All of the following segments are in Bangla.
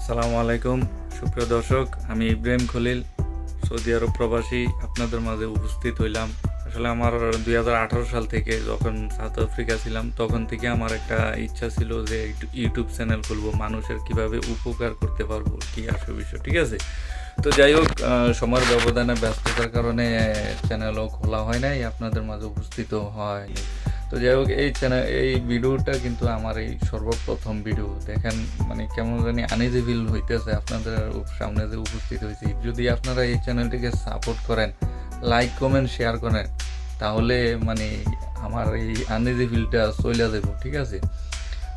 আসসালামু আলাইকুম সুপ্রিয় দর্শক, আমি ইব্রাহিম খলিল, সৌদি আরব প্রবাসী আপনাদের মাঝে উপস্থিত হইলাম। আসলে আমার 2018 সাল থেকে যখন সাউথ আফ্রিকা ছিলাম তখন থেকে আমার একটা ইচ্ছা ছিল যে একটু ইউটিউব চ্যানেল খুলবো, মানুষের কিভাবে উপকার করতে পারবো কি আসল বিষয়, ঠিক আছে। তো যাই হোক, সময়ের ব্যবধানে ব্যস্ততার কারণে চ্যানেলও খোলা হয় নাই, আপনাদের মাঝে উপস্থিত হয়নি। তো যাই হোক, এই ভিডিওটা কিন্তু আমার এই সর্বপ্রথম ভিডিও। দেখেন মানে কেমন জানি আনইজি ফিল হইতেছে আপনাদের সামনে যে উপস্থিত হয়েছি। যদি আপনারা এই চ্যানেলটিকে সাপোর্ট করেন, লাইক কমেন্ট শেয়ার করেন, তাহলে মানে আমার এই আনইজি ফিলটা চলে যাবো, ঠিক আছে।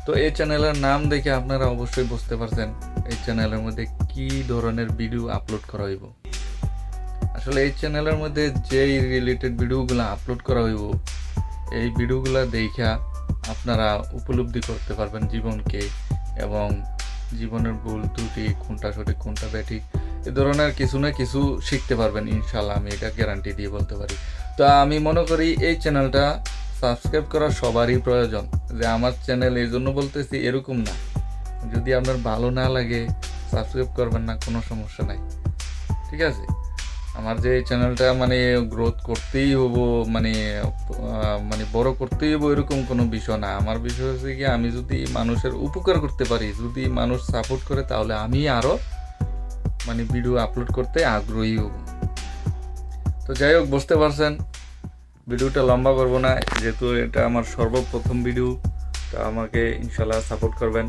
তো এই চ্যানেলের নাম দেখে আপনারা অবশ্যই বুঝতে পারছেন এই চ্যানেলের মধ্যে কি ধরনের ভিডিও আপলোড করা হইব। আসলে এই চ্যানেলের মধ্যে যেই রিলেটেড ভিডিওগুলো আপলোড করা হইব, এই ভিডিওগুলো দেখা আপনারা উপলব্ধি করতে পারবেন জীবনকে, এবং জীবনের ভুল ত্রুটি কোনটা সঠিক কোনটা ব্যাঠিক এ ধরনের কিছু না কিছু শিখতে পারবেন ইনশাল্লাহ, আমি এটা গ্যারান্টি দিয়ে বলতে পারি। তো আমি মনে করি এই চ্যানেলটা সাবস্ক্রাইব করা সবারই প্রয়োজন। যে আমার চ্যানেল এই জন্য বলতেছি এরকম না, যদি আপনার ভালো না লাগে সাবস্ক্রাইব করবেন না, কোনো সমস্যা নাই, ঠিক আছে। আমার যে এই চ্যানেলটা মানে গ্রোথ করতেই হবো, মানে মানে বড় করতেই হবো এরকম কোনো বিষয় না। আমার বিষয় হচ্ছে কি, আমি যদি মানুষের উপকার করতে পারি, যদি মানুষ সাপোর্ট করে, তাহলে আমি আরও মানে ভিডিও আপলোড করতে আগ্রহী হব। তো যাই হোক, বুঝতে পারছেন, ভিডিওটা লম্বা করব না, যেহেতু এটা আমার সর্বপ্রথম ভিডিও। তো আমাকে ইনশাল্লাহ সাপোর্ট করবেন,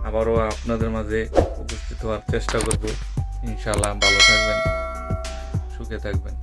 আবারও আপনাদের মাঝে উপস্থিত হওয়ার চেষ্টা করব ইনশাল্লাহ। ভালো থাকবেন, সুখে থাকবেন।